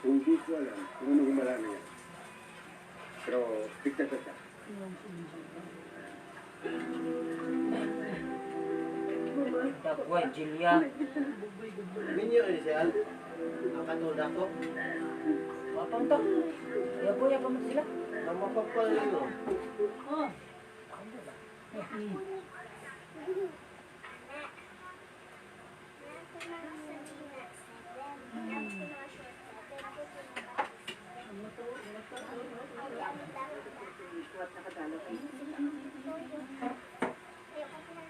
Hindi ko alam kung ano gumala na yan. Pero, pigtas na siya. Takwa, Julia. Minyo ni siya. Ang katulad ko. Mapang to. Ya po mo sila. Ang mapapal nyo. Oh.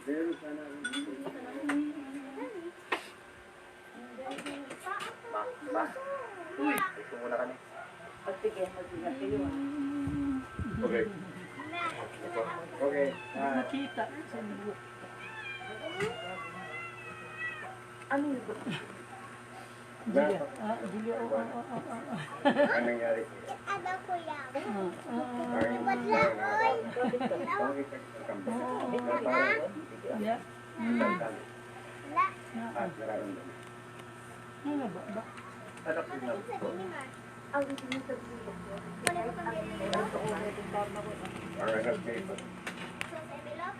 Meron sana. Uy, ito muna kami. Pagtigyan, mag-ingat kayo. Okay. Okay. Nakita sa buhok. Ano yun? Julia. Julia. Anong nangyari? Ano ko yan? Lipat lang, oy. Yeah. Wala. At nararamdaman. Ano ba? Anak din lang. Wala ko kang bilog. Ang anak niya ito. Sa bilog?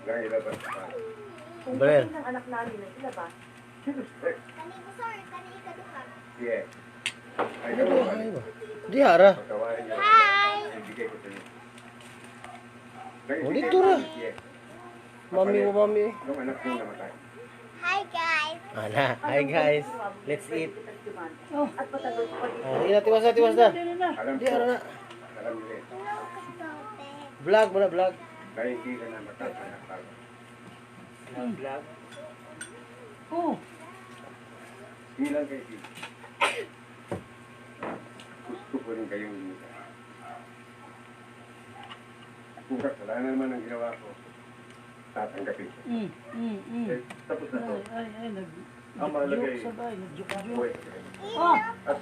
Nang ilabas pa. Brel. Kani ko, sorry. Kani ikaduha. Yeah. Ay, naman. Di ara. Pagkawain niyo. Hi! Ibigay ko sa inyo. Oh, dito na. Yeah. Mami mo, mami. Nung anak niyo namatay. Hi, guys! Ana, hi guys. Let's eat. Oh. Ina, tiwas na. Alam Di ko. ara na. Alam niyo eh. Hello, kasobe. Vlog mo na, vlog. Dahil hindi ka na matatanak tayo. Vlog. Oh. Bilang kaibigan. Gusto ko rin kayong lumita. Kung kasalanan naman ang ginawa ko, tatanggapin ko. Eh, tapos na to. Ay, Ang mahalaga nag-joke eh. sabay, nag-joke. Buhay. Oh, At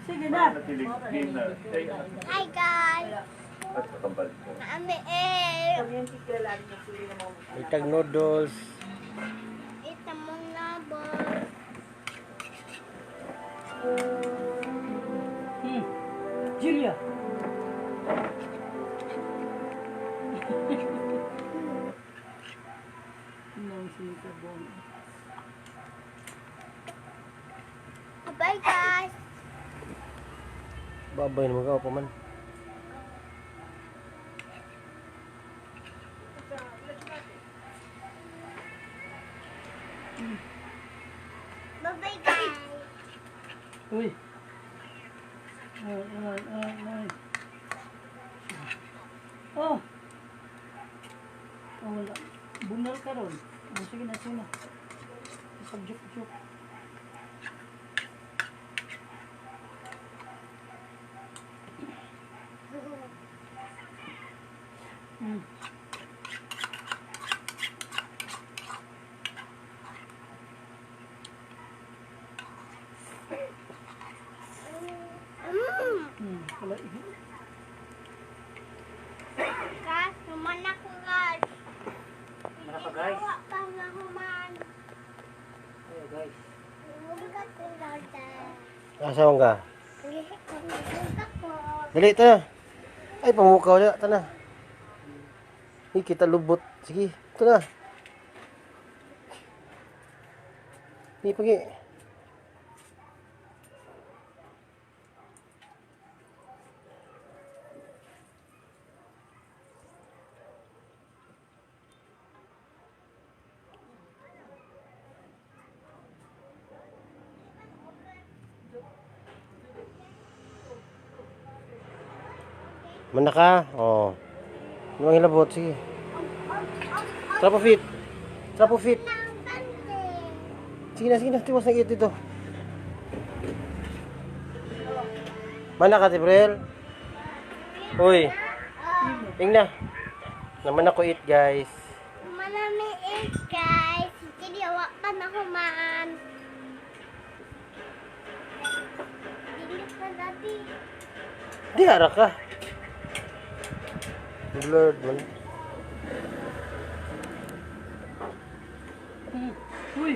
sige na. natilig din na kaya Hi, guys! at kakambal ko. Naami eh! May tag noodles. Ito mong labo. Julia. Nang sinikabong. Bye, guys! Babay naman ka pa man. Bye-bye, guys! Uy. Ay. Oh. Oh, wala. Bunal ka ron. Oh, sige na. Pag-joke. Wala. Guys, naman ako, guys! Mana pa, guys? Gawa pa nga human. Ayo, guys. Huwag ko, Lorda. Asawan ka? Huwag ako. Dali, tana. Ay, pamukaw na, tana. Hindi kita lubot. Sige, ito na. Hindi, pagi. Mana ka? Oh. Ano ang hilabot? Sige. Trapo fit. Sige na. Tiwas na dito. Mana ka, Tibrel? Uy. Tingnan. Naman ako eat, guys. Manami guys. Jadi awak pa na human. Di harap ka. Blurred man. Uy!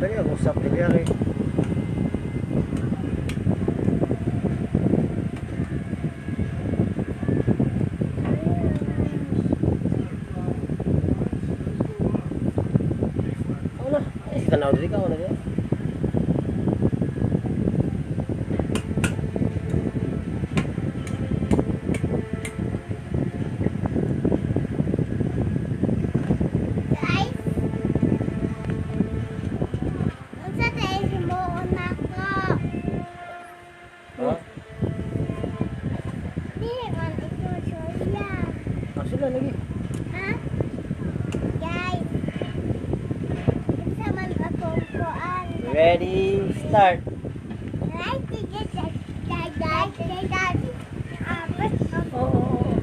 Dali ako usap din yan eh. Ako na. Eh, tanaw din ka. Ako na din. Guys, unsa tayo himuon nako? Ha? Dili man ito surya. Ah, sila lagi. Ha? Guys, unsa man akong kuan? Ready, start. Right to get that. Oo.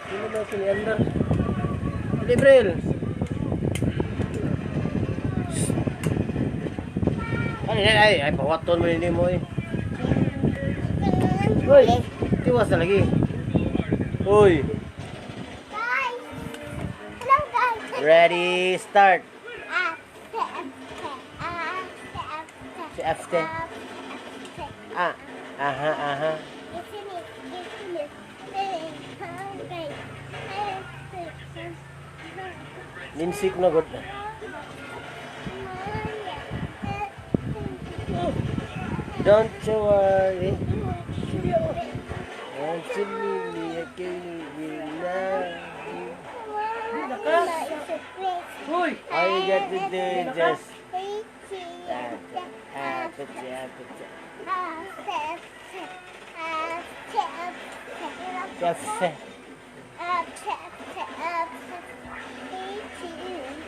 Sino ba siniandar? Librel. Ay, pawaton mo nini mo eh. Hoy, tiwas na lagi. Hoy, Guys, hello guys. ready, start. Si Si Afte. Ah, aha. Linsik na god. Don't you worry. Don't you really Uy! All you got to do is just cafe.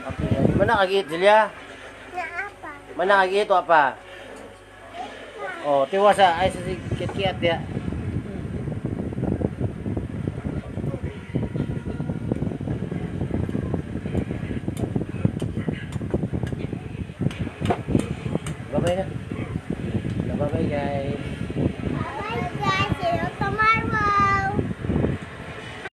Okay, mana kagiit Julia? Mana kagiit apa? Oh, tiwasa ay sa kiat-kiat ya. Babay na.